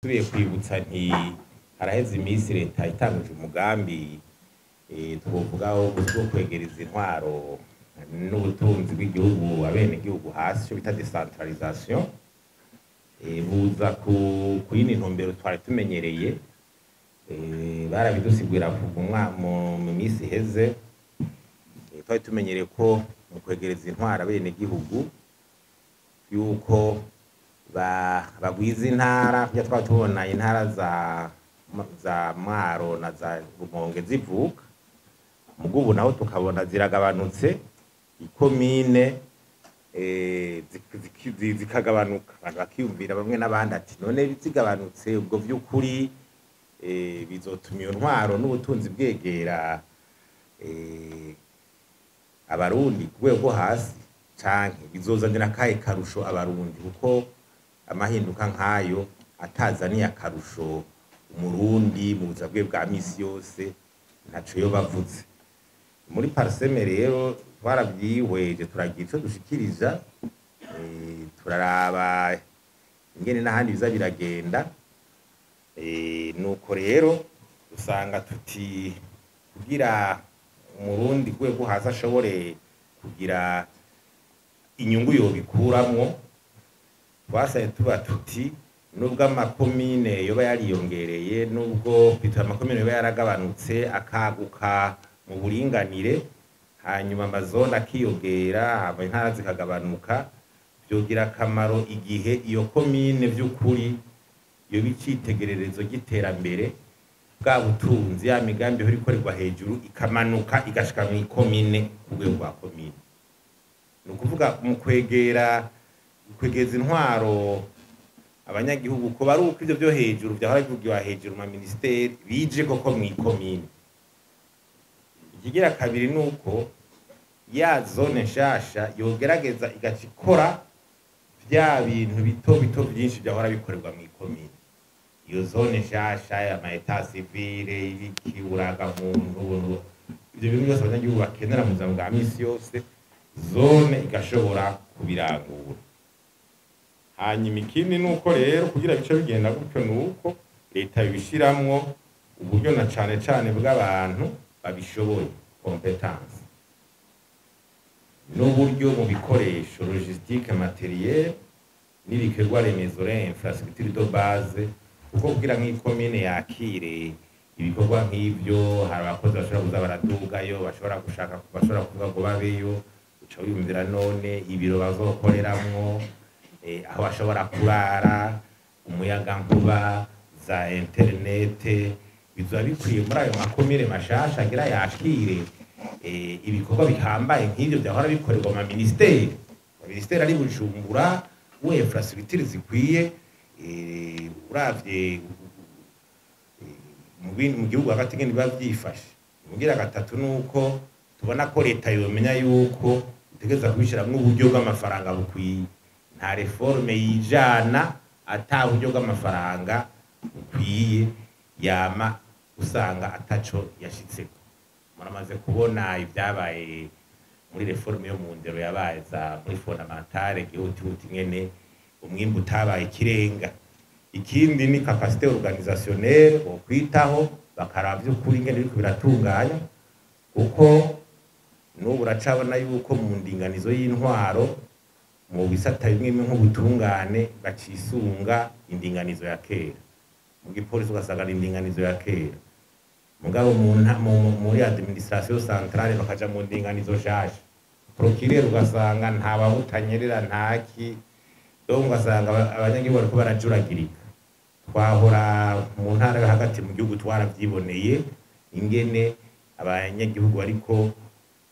Tubiye kwibutsa nti haraheze iminsi leta itanguje umugambi twovugaho bwo kwegereza intwaro n'ubutunzi bw'igihugu abenegihugu hasi cyo bita decentralisation buza ku yindi ntumbero twari tumenyereye barabidusigurira mu minsi iheze twari tumenyereye ko mu kwegereza intwaro abenegihugu yuko bagwiza intara kuja twaba tubona intara za Mwaro na za Rumonge zivuka mugubu naho tukabona ziragabanutse ikomine zikagabanuka abantu bakiyumvira bamwe n'abandi ati none zigabanutse ubwo vy'ukuri bizotuma iyo ntwaro n'ubutunzi bwegera abarundi ku rwego hasi canke bizozanira akahe karusho abarundi kuko amahinduka nk'ayo atazaniye akarusho umurundi mu buzima bwe bwa misi yose ntaco yo bavuze muri parseme rero twaravyihweje turagira ico dushikiriza turaraba ingene n'ahandi biza biragenda nuko rero usanga tuti kugira umurundi ku rwego hasi ashobore kugira inyungu yobikuramwo twasaye tuba tuti nubwo amakomine yoba yariyongereye nubwo bitwa amakomine yoba yaragabanutse akaguka mu buringanire hanyuma amazone akiyongera intara zikagabanuka vyogira akamaro igihe iyo komine vy'ukuri yoba icitegererezo ry'iterambere bwa butunzi ya migambi ihora ikorerwa hejuru ikamanuka igashika mw'ikomine ku rwego rwa komine ni ukuvuga mu kwegeza intwaro abanyagihugu ko bari uko ivyo vyo hejuru vyahora bivugiwa hejuru mu ministeri bije koko mw'ikomine ikigira kabiri nuko ya zone nshasha yogerageza igaca ikora vya bintu bito bito vyinshi vyahora bikorerwa mw'ikomine iyo zone nshasha ama etat civile ibiki uragamuntu ivyo bintu byose abanyagihugu bakenera mu buzima bwa misi yose zone igashobora kubirangura hanyuma ikindi nuko rero kugira bice bigenda gutyo nuko leta ibishiramwo uburyo na cane cane bw'abantu babishoboye competence n'uburyo mu bikoresho logistique materiel n'ibikorwa remezo infrastructure de base kuko kugira nk'ikomine yakire ibikorwa nk'ivyo hari abakozi bashobora kuza baradugayo bashobora kuvuga ngo babeyo uca wiyumvira none ibiro bazokoreramwo aho bashobora kurara umuyagankuba za interinete bizoba bikwiye muri ayo makomine mashasha agira yakire ibikorwa bihambaye nk'ivyo vyahora bikorerwa mu ministeri ari Bujumbura infrastructure zikwiye uravye mu gihugu hagati ngene biba vyifashe mugira gatatu nuko tubona ko leta yomenya yuko itegeza kubishiramwo uburyo bw'amafaranga bukwiye nta reforme yijana ata buryo bw'amafaranga bukwiye yama usanga ataco yashitseko muramaze kubona ibyabaye muri reforme yo mu ndero yabaye za muri fondamentale gihuti ngene umwimbu utabaye kirenga ikindi ni capacité organisationnelle wo kwitaho bakaravya ukuri ngene biriko biratunganya kuko n'ubu uracabona yuko mu ndinganizo y'intwaro mu bisata bimwe nk'ubutungane bacisunga indinganizo ya kera mu gipolisi ugasanga indinganizo ya kera mugabo muri administration centrale bakaja mu ndinganizo nshasha procureur ugasanga nta babutanyerera ntaki donc ugasanga abanyagihugu bariko barajuragirika twahora mu ntara hagati mu gihugu twaravyiboneye ingene abanyagihugu bariko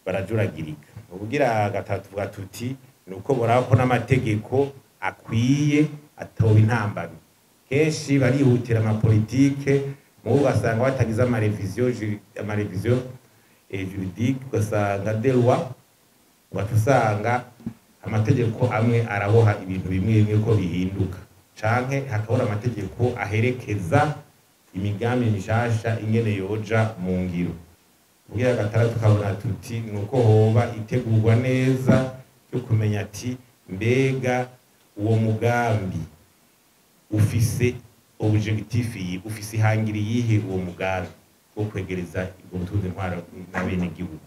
barajuragirika ubugira gatatu tuvuga tuti nuko borako n'amategeko akwiye atoba intambamyi kenshi barihutira amapolitike mu basanga batagize amarevision juridique ugasanga de loi batusanga amategeko amwe araboha ibintu bimwe ko bihinduka canke hakabura amategeko aherekeza imigambi mishasha ingene yoja mu ngiro kugira gatandatu tukabona tuti nuko hoba itegurwa neza yo kumenya ati mbega uwo mugambi ufise objectif yi ufise ihangiri yihe uwo mugambi wo kwegereza ubwo butunzi ntwara na bene gihugu.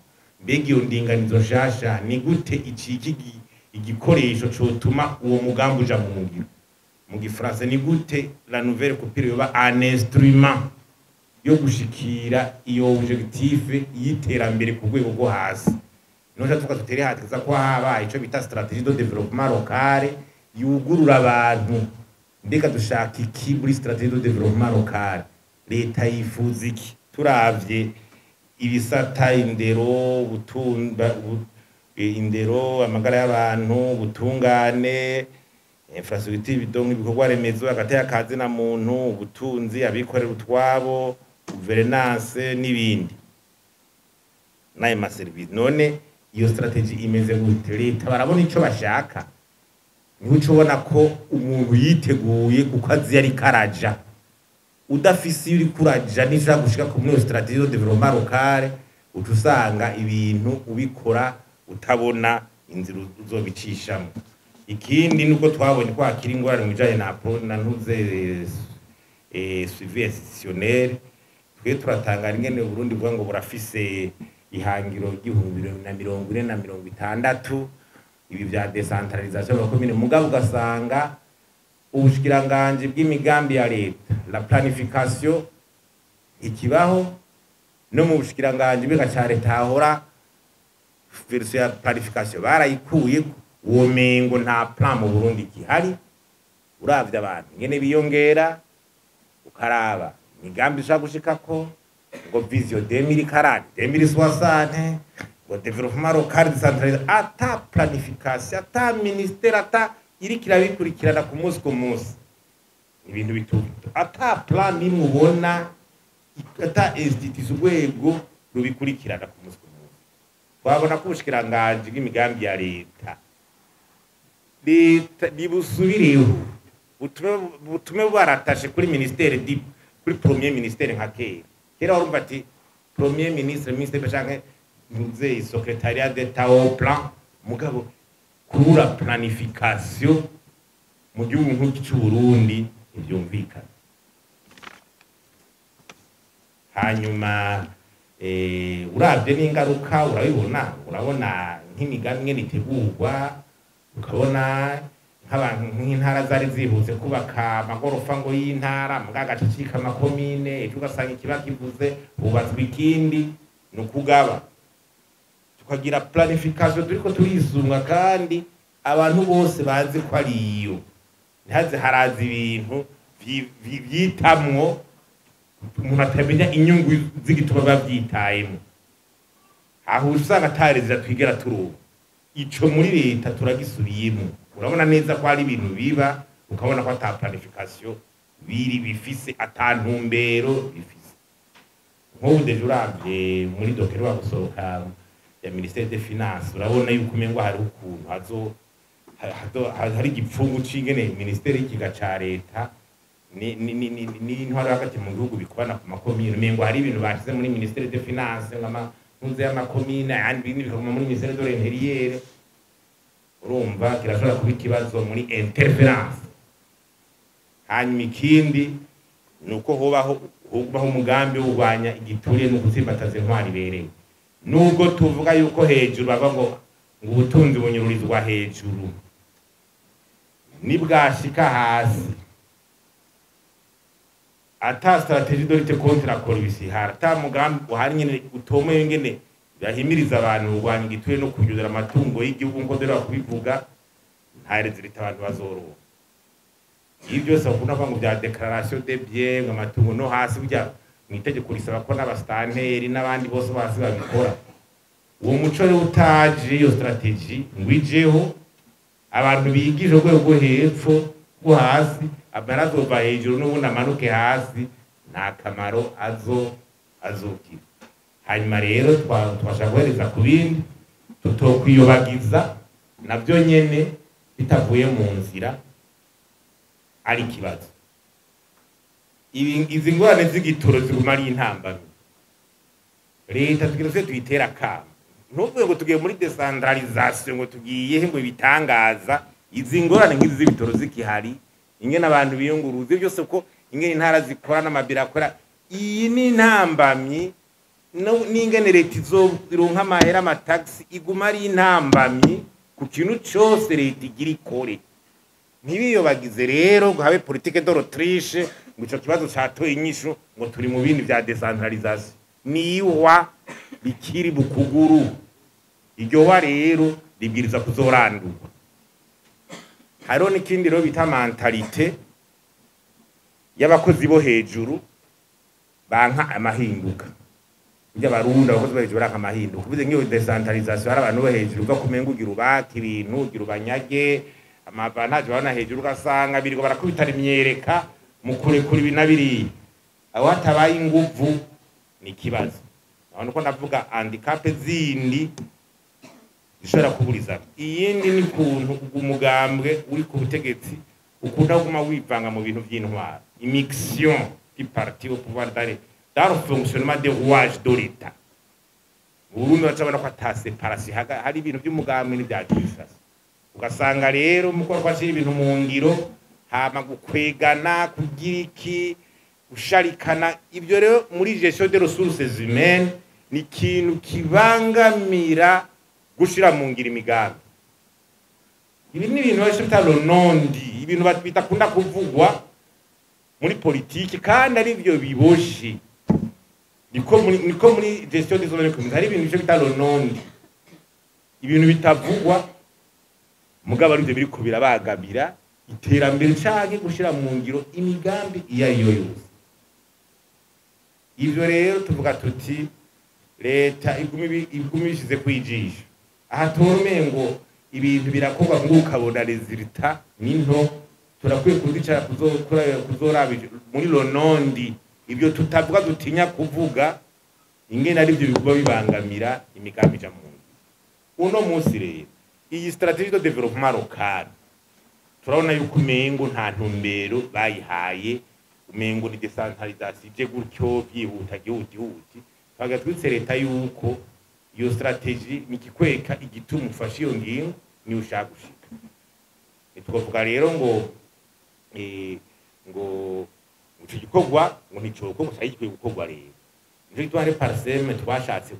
Mbega iyo ndinganizo nshasha ni gute iki igikoresho cotuma uwo mugambi uja mu ngiro? Mu gifaransa ni gute la nouvelle copie yoba un instrument yo gushikira iyo objectif y'iterambere ku rwego rwo hasi. Noja tuka tutere hatiza ko haba ico bita stratégie de développement local yugurura abantu. Mbega dushaka iki muri stratégie de développement local? Leta yifuza iki? Turavye ibisata indero, butunda indero, amagara y'abantu, butungane, infrastructure bidongo ibikorwa remezo hagati y'akazi na muntu, ubutunzi, abikorera utwabo, gouvernance n'ibindi naye ma service. None iyo strategie imeze gute? Leta barabona ico bashaka, niho ucubona ko umuntu yiteguye kuko azi yari karaja. Udafise uri kuraja nishaka gushika ku muri strategie de développement local, utusanga ibintu ubikora utabona inzira uzobicishamo. Ikindi nuko twabonye ko akiri ingorane mu bijanye na ntuze suivi institutionnel. Twe turatangara ingene Burundi bwa ngo burafise ihangiro ry'ihumbi na 40 ibi vya decentralisation y'abakomine, mugabo ugasanga ubushikiranganje bw'imigambi ya leta, la planification ikibaho no mu bushikiranganje bw'agaca leta hahora version ya planification barayikuye. Uwo mengo nta plan mu Burundi kihari. Uravye abantu ngene biyongera, ukaraba imigambi ishaka gushikako ngo vision 2040 2060 ngo développement local décentralisé, ata planification, ata ministère, ata irikira bikurikirana ku munsi ku munsi. Ibintu bitutu ata plan ni mubona, ata institution urwego rubikurikirana ku munsi ku munsi. Twabona ko ubushikiranganje bw'imigambi ya leta nibusubireho, butume baratashe kuri ministère kuri premier ministère nka kera warumva ati premier ministre canke ntuze secrétariat d'état au plan, mugabo kurura planification mu gihugu nk'iki cy'u Burundi ivyumvikana. Hanyuma uravye n'ingaruka urabona nk'imigambi ngene itegurwa, ukabona nk'abantu nk'intara zari zihuse kubaka amagorofa ngo y'intara mugaga cicika amakomine, ejo ugasanga ikibakivuze hubatswe ikindi. Nukugaba tukagira planification turiko turizunga, kandi abantu bose bazi ko ari iyo, ntihaze haraza ibintu vyitamwo umuntu atamenya inyungu z'igituma bavyitayemo. Aho usanga atarezira twigera turuba ico muri leta turagisubiyemo. Urabona neza ko ari ibintu biba, ukabona ko ata planification bifise, ata ntumbero bifise. Nk'ubu deje uravye muri dokero bagusohoka ya ministère des finances, urabona yuko umengo hari ukuntu hari igipfungu c'ingene ministère y'ikiga ca leta ni ntwaro hagati mu gihugu bikubana ku makomine. Umengo hari ibintu bashize muri ministère des finances nkunze y'amakomine, andi bindi bikaguma muri ministère de l'intérieur. Urumva kirashobora kuba ikibazo muri interference. Hanyuma ikindi nuko hobaho umugambi wo kurwanya igiturire no gutsimbataza intwari ibereye. Nubwo tuvuga yuko hejuru bava ngo ubutunzi bunyururizwa hejuru, nibwashika hasi ata stratégie de lutte contre la corruption, ata mugambi uhari nyene utomoye ngene yahimiriza abantu kurwanya igiturire no kunyurira amatungo y'igihugu ngo dore kubivuga, ntareze leta abantu bazoroha. Ibi byose bakunda ngo bya déclaration de biens amatungo no hasi bujya mu itegeko risaba ko n'abastanteri n'abandi bose basi babikora. Uwo muco rero utaje iyo strategie ngwijeho, abantu bigije rwego hepfo go hasi, abarazova hejuru n'ubundi amanuke hasi, nta kamaro azogira. Hanyuma rero twashaka guhereza ku bindi tutokwiyobagiza nabyo nyene bitavuye mu nzira ari kibazo. Izi ngorane z'igitoro ziguma ari intambamyi. Leta twirose tuyitera kama, ntuvuye ngo tugiye muri decentralisation ngo tugiye ngo ibitangaza. Izi ngorane nk'izi z'ibitoro zikihari, ingene abantu biyunguruza byose ko ingene intara zikora n'amabira akora. Iyi ni intambamyi n'ingene leta izoronka amahera amataxi iguma ari intambamyi ku kintu cyose leta igira ikore. Ntibiyobagize rero ngo habe politique de l'Autriche ngo ico kibazo catoye inyishu ngo turi mu bindi vya decentralisation. Niwa bikiri bukuguru. Iryo wa rero ribwiriza kuzorandurwa. Hariho n'ikindi rero bita mentalite y'abakozi bo hejuru banka amahinduka. Ujya barunda abakozi bo hejuru banka amahinduka. Kuvuze ngiyo decentralisation hari abantu bo hejuru ugakumenga ugira ubaka ibintu ugira ubanyage amavantage bana hejuru ugasanga biriko barakubitana imyereka mu kurekura ibinabiri. Aho hatabaye inguvu ni kibazo. Abantu ko ndavuga handicap zindi zishobora kuburiza. Iyindi ni kuntu umugambwe uri ku butegetsi ukunda kuguma wivanga mu bintu by'intwara. Immixtion du parti au pouvoir dans le fonctionnement des rouages de l'État. Urundi bacabona ko ata séparation hari ibintu by'umugambwe n'ibya administration. Ugasanga rero mukora kwashira ibintu mu ngiro hama gukwegana kugira iki usharikana. Ibyo rero muri gestion des ressources humaines ni kintu kibangamira gushira mu ngiro imigambi. Ibi ni ibintu bashita lonondi, ibintu bitakunda kuvugwa muri politiki kandi ari byo biboshe. Niko muri gestion des ressources hari ibintu bita lonondi, ibintu bitavugwa mugabo ari byo biri kubirabagabira iterambere canke gushira mu ngiro imigambi iya yose. Ivyo rero tuvuga tuti leta igumi bishize kwijisha. Aha turumengo ibintu birakorwa ngo ukabona resultat ninto turakwiye kuzicara kuzorabije muri lonondi ibyo tutavuga dutinya kuvuga ingene ari byo bikuba bibangamira imigambi ja mu uno munsi rero. Iyi stratégie de développement local turabona yuko umengo nta ntumbero bayihaye, umengo ni decentralisation je gutyo byihuta gihuti. Twagatwitse leta yuko iyo strategie nikikweka igituma ufasha iyo ngingo ni ushaka gushika. Tukavuga rero ngo uco gikorwa ngo nticoko ngo cyari gukorwa rero. Nico gitware parseme twashatse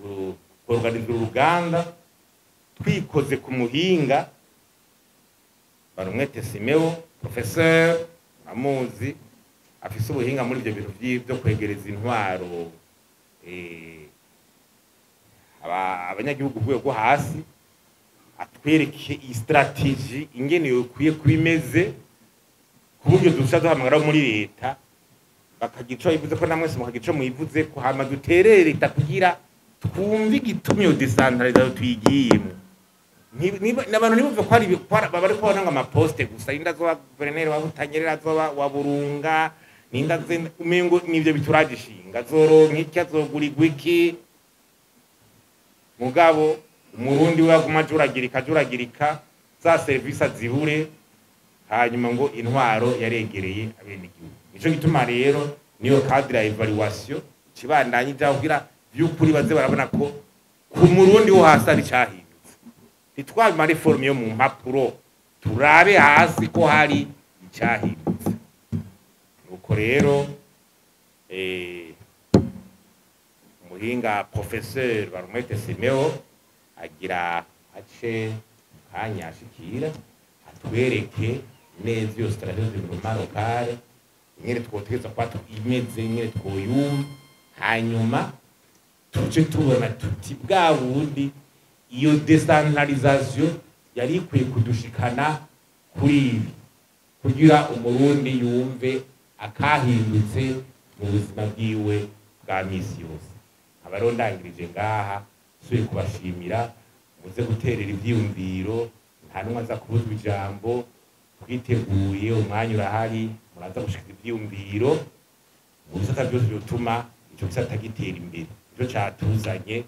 kuorganiza uruganda twikoze ku muhinga Barumwete Simeo professeur amuzi afise ubuhinga muri ibyo bintu byo kwegereza intwaro abanyagihugu rwego hasi atwereke iyi strategie ingene yokwiye kubimeze ku buryo dusha duhamagara muri leta bakagico ivuze ko namwe mukagico muyivuze ko hama duterere leta kugira twumve igitumye yo decentralisation twigiyemo. N'abantu nibuve ko ari bari kubona ngo amaposte gusa inda zo guverineri wa Butanyerera zo wa Burunga ninda umengo nivyo bituragishinga zoronka iki azogurirwa iki. Mugabo umurundi waguma juragirika za service zibure hanyuma ngo intwaro yaregereye abenegihugu. Nico gituma rero niyo cadre evaluation kibandanye byavugira by'ukuri baze barabona ko ku murundi wo hasi ari cyahi itwaba reform yo mu mpapuro turabe hasi ko hari icyahindutse. Nuko rero umuhinga professeur Barumwete Simeo agira ace kanyashikira atwereke neza iyo strategie de développement local ingene twotegeza kwa imeze ingene twoyumva hanyuma tuje tubona tuti bwa bundi iyo decentralisation yari ikwiye kudushikana kuri ibi kugira umurundi yumve akahindutse mu buzima bwiwe bwa misi yose. Abarondangirije ngaha suye kubashimira muze guterera ivyiyumviro nta numwe aza kubuzwa ijambo twiteguye umwanya urahari muraza gushika ivyiyumviro mu bisata byose bituma ico gisata gitera imbere. Ico catuzanye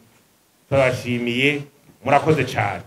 turabashimiye murakoze cyane.